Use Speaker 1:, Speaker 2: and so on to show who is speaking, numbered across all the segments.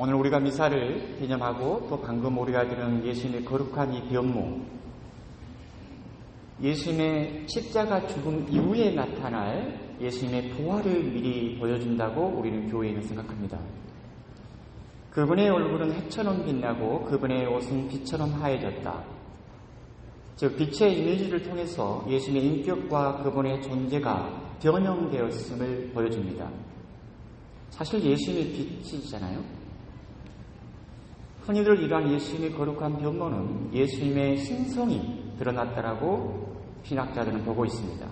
Speaker 1: 오늘 우리가 미사를 기념하고 또 방금 우리가 들은 예수님의 거룩한 이 변모, 예수님의 십자가 죽음 이후에 나타날 예수님의 부활을 미리 보여준다고 우리는 교회에는 생각합니다. 그분의 얼굴은 해처럼 빛나고 그분의 옷은 빛처럼 하얘졌다. 즉 빛의 이미지를 통해서 예수님의 인격과 그분의 존재가 변형되었음을 보여줍니다. 사실 예수님의 빛이잖아요. 흔히들 이러한 예수님의 거룩한 변모는 예수님의 신성이 드러났다라고 신학자들은 보고 있습니다.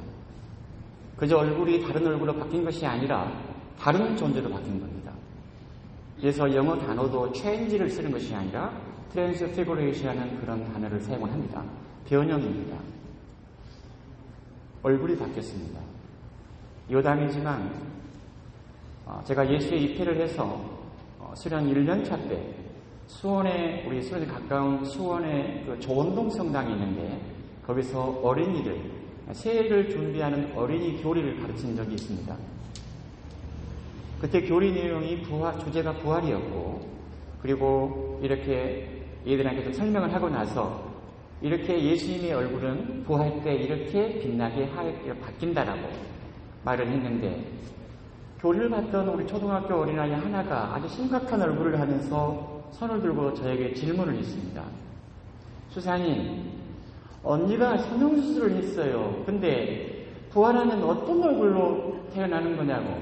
Speaker 1: 그저 얼굴이 다른 얼굴로 바뀐 것이 아니라 다른 존재로 바뀐 겁니다. 그래서 영어 단어도 change를 쓰는 것이 아니라 transfiguration이라는 그런 단어를 사용을 합니다. 변형입니다. 얼굴이 바뀌었습니다. 여담이지만 제가 예수에 입회를 해서 수련 1년차 때 수원에, 우리 수원에 가까운 수원에 그 조원동 성당이 있는데 거기서 어린이들, 새해를 준비하는 어린이 교리를 가르친 적이 있습니다. 그때 교리 내용이 주제가 부활이었고, 그리고 이렇게 얘들한테 좀 설명을 하고 나서 이렇게 예수님의 얼굴은 부활 때 이렇게 빛나게 바뀐다라고 말을 했는데, 교리를 받던 우리 초등학교 어린아이 하나가 아주 심각한 얼굴을 하면서 손을 들고 저에게 질문을 했습니다. 수사님, 언니가 성형수술을 했어요. 근데 부활하면 어떤 얼굴로 태어나는 거냐고.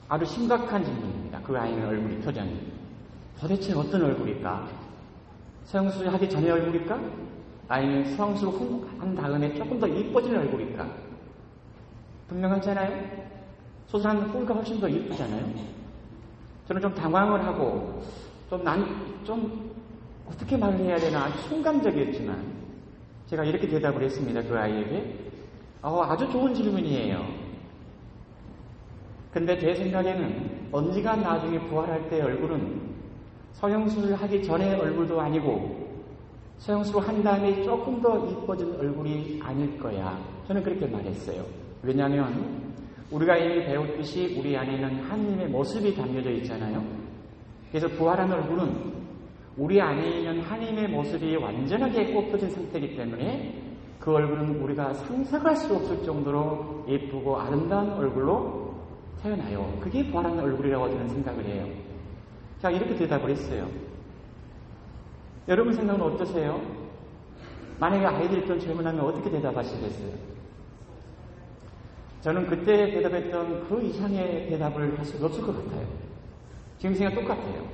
Speaker 1: 아주 심각한 질문입니다. 그 아이는 얼굴이 표정이. 도대체 어떤 얼굴일까? 성형수술 하기 전의 얼굴일까? 아니면 성형수술 한 다음에 조금 더 이뻐진 얼굴일까? 분명하잖아요? 수술하는 꼴가 훨씬 더 이쁘잖아요? 저는 좀 당황을 하고, 좀 어떻게 말을 해야 되나 아주 순간적이었지만, 제가 이렇게 대답을 했습니다. 그 아이에게. 아주 좋은 질문이에요. 근데 제 생각에는 언니가 나중에 부활할 때 얼굴은 성형수술 하기 전의 얼굴도 아니고, 성형수술 한 다음에 조금 더 이뻐진 얼굴이 아닐 거야. 저는 그렇게 말했어요. 왜냐하면 우리가 이미 배웠듯이 우리 안에는 하나님의 모습이 담겨져 있잖아요. 그래서 부활한 얼굴은 우리 안에 있는 하나님의 모습이 완전하게 꼽혀진 상태이기 때문에 그 얼굴은 우리가 상상할 수 없을 정도로 예쁘고 아름다운 얼굴로 태어나요. 그게 부활한 얼굴이라고 저는 생각을 해요. 자, 이렇게 대답을 했어요. 여러분 생각은 어떠세요? 만약에 아이들이 그런 질문하면 어떻게 대답하시겠어요? 저는 그때 대답했던 그 이상의 대답을 할 수가 없을 것 같아요. 지금 생각 똑같아요.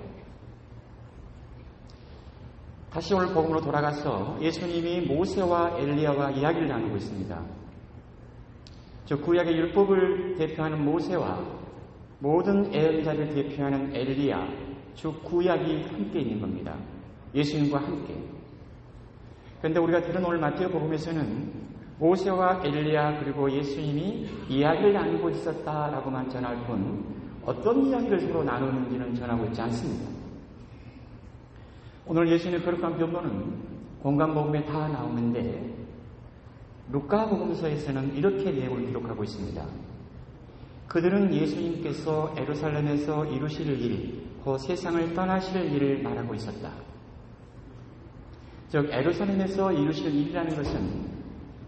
Speaker 1: 다시 오늘 복음으로 돌아가서 예수님이 모세와 엘리야와 이야기를 나누고 있습니다. 즉 구약의 율법을 대표하는 모세와 모든 예언자를 대표하는 엘리야, 즉 구약이 함께 있는 겁니다. 예수님과 함께. 그런데 우리가 들은 오늘 마태오 복음에서는 모세와 엘리야 그리고 예수님이 이야기를 나누고 있었다라고만 전할 뿐 어떤 이야기를 서로 나누는지는 전하고 있지 않습니다. 오늘 예수님의 거룩한 변모는 공간복음에 다 나오는데 루카복음서에서는 이렇게 내용을 기록하고 있습니다. 그들은 예수님께서 예루살렘에서 이루실 일, 그 세상을 떠나실 일을 말하고 있었다. 즉 예루살렘에서 이루실 일이라는 것은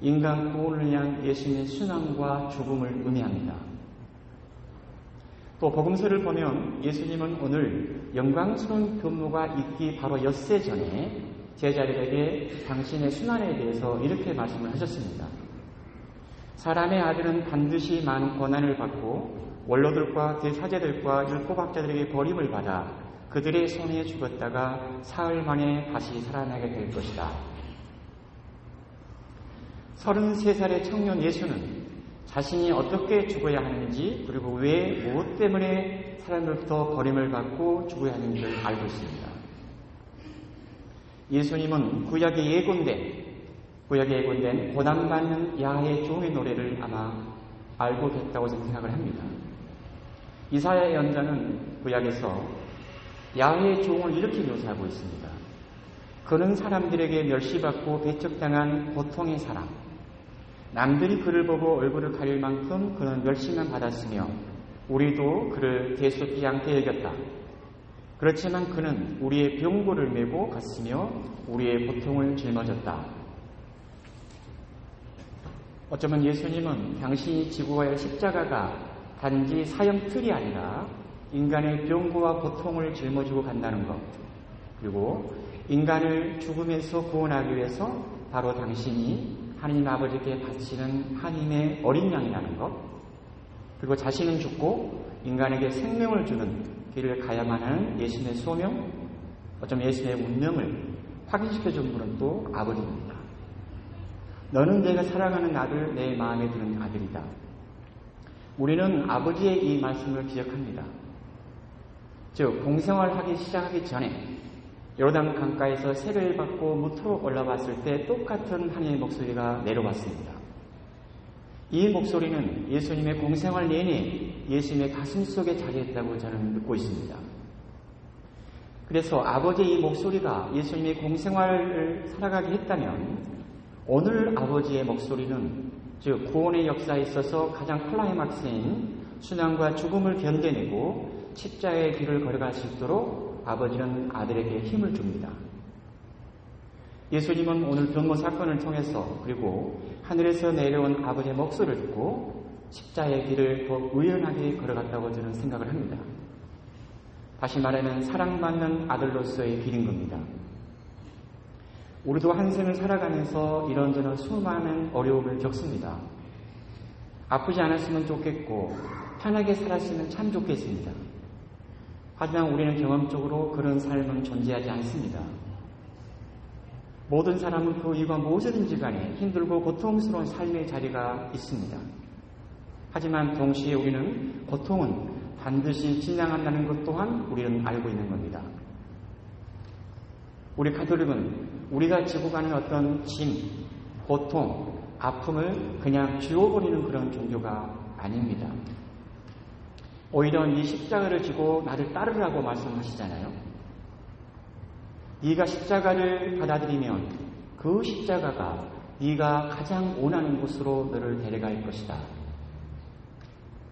Speaker 1: 인간 구원을 위한 예수님의 순환과 죽음을 의미합니다. 또 복음서를 보면 예수님은 오늘 영광스러운 변모가 있기 바로 엿새 전에 제자들에게 당신의 순환에 대해서 이렇게 말씀을 하셨습니다. 사람의 아들은 반드시 많은 고난을 받고 원로들과 대사제들과 율법학자들에게 버림을 받아 그들의 손에 죽었다가 사흘 만에 다시 살아나게 될 것이다. 33살의 청년 예수는 자신이 어떻게 죽어야 하는지 그리고 왜 무엇 때문에 사람들부터 버림을 받고 죽어야 하는지를 알고 있습니다. 예수님은 구약에 예고된 고난받는 야훼 종의 노래를 아마 알고 됐다고 생각을 합니다. 이사야 예언자는 구약에서 야훼 종을 이렇게 묘사하고 있습니다. 그는 사람들에게 멸시받고 배척당한 고통의 사람, 남들이 그를 보고 얼굴을 가릴 만큼 그는 멸시만 받았으며 우리도 그를 대수롭지 않게 여겼다. 그렇지만 그는 우리의 병고를 메고 갔으며 우리의 고통을 짊어졌다. 어쩌면 예수님은 당신이 지고 갈 십자가가 단지 사형틀이 아니라 인간의 병고와 고통을 짊어지고 간다는 것, 그리고 인간을 죽음에서 구원하기 위해서 바로 당신이 하나님 아버지께 바치는 하나님의 어린 양이라는 것, 그리고 자신은 죽고 인간에게 생명을 주는 길을 가야만 하는 예수님의 소명, 어쩌면 예수님의 운명을 확인시켜준 분은 또 아버지입니다. 너는 내가 사랑하는 아들, 내 마음에 드는 아들이다. 우리는 아버지의 이 말씀을 기억합니다. 즉, 공생활하기 시작하기 전에 요르단 강가에서 세례를 받고 무토로 올라봤을 때 똑같은 하나님의 목소리가 내려왔습니다. 이 목소리는 예수님의 공생활 내내 예수님의 가슴 속에 자리했다고 저는 믿고 있습니다. 그래서 아버지의 이 목소리가 예수님의 공생활을 살아가게 했다면 오늘 아버지의 목소리는, 즉 구원의 역사에 있어서 가장 클라이막스인 순환과 죽음을 견뎌내고 십자가의 길을 걸어갈 수 있도록 아버지는 아들에게 힘을 줍니다. 예수님은 오늘 변모 사건을 통해서, 그리고 하늘에서 내려온 아버지의 목소리를 듣고 십자가의 길을 더 의연하게 걸어갔다고 저는 생각을 합니다. 다시 말하면 사랑받는 아들로서의 길인 겁니다. 우리도 한 생을 살아가면서 이런저런 수많은 어려움을 겪습니다. 아프지 않았으면 좋겠고 편하게 살았으면 참 좋겠습니다. 하지만 우리는 경험적으로 그런 삶은 존재하지 않습니다. 모든 사람은 그 이유가 무엇이든지 간에 힘들고 고통스러운 삶의 자리가 있습니다. 하지만 동시에 우리는 고통은 반드시 지나간다는 것 또한 우리는 알고 있는 겁니다. 우리 가톨릭은 우리가 지고 가는 어떤 짐, 고통, 아픔을 그냥 지워버리는 그런 종교가 아닙니다. 오히려 이 십자가를 지고 나를 따르라고 말씀하시잖아요. 네가 십자가를 받아들이면 그 십자가가 네가 가장 원하는 곳으로 너를 데려갈 것이다.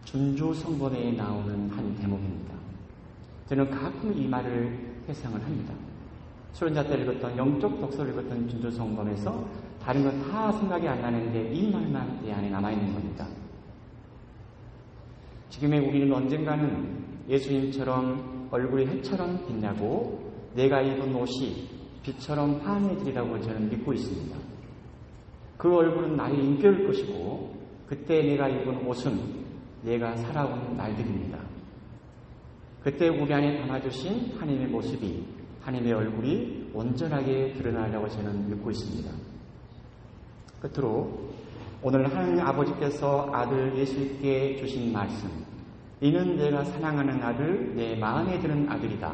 Speaker 1: 준주성본에 나오는 한 대목입니다. 저는 가끔 이 말을 회상을 합니다. 수련자 때 읽었던 영적 독서를 읽었던 준주성본에서 다른 건 다 생각이 안 나는데 이 말만 내 안에 남아있는 겁니다. 지금의 우리는 언젠가는 예수님처럼 얼굴이 해처럼 빛나고 내가 입은 옷이 빛처럼 환해지리라고 저는 믿고 있습니다. 그 얼굴은 나의 인격일 것이고 그때 내가 입은 옷은 내가 살아온 날들입니다. 그때 우리 안에 담아주신 하나님의 모습이, 하나님의 얼굴이 온전하게 드러나려고 저는 믿고 있습니다. 끝으로 오늘 하나님 아버지께서 아들 예수님께 주신 말씀, 이는 내가 사랑하는 아들, 내 마음에 드는 아들이다.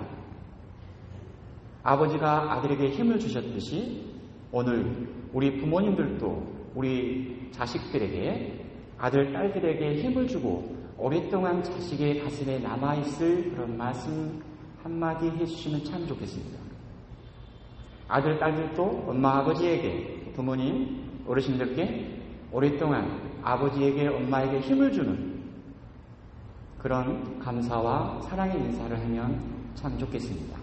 Speaker 1: 아버지가 아들에게 힘을 주셨듯이 오늘 우리 부모님들도 우리 자식들에게, 아들, 딸들에게 힘을 주고 오랫동안 자식의 가슴에 남아있을 그런 말씀 한마디 해주시면 참 좋겠습니다. 아들, 딸들도 엄마, 아버지에게, 부모님, 어르신들께 오랫동안 아버지에게, 엄마에게 힘을 주는 그런 감사와 사랑의 인사를 하면 참 좋겠습니다.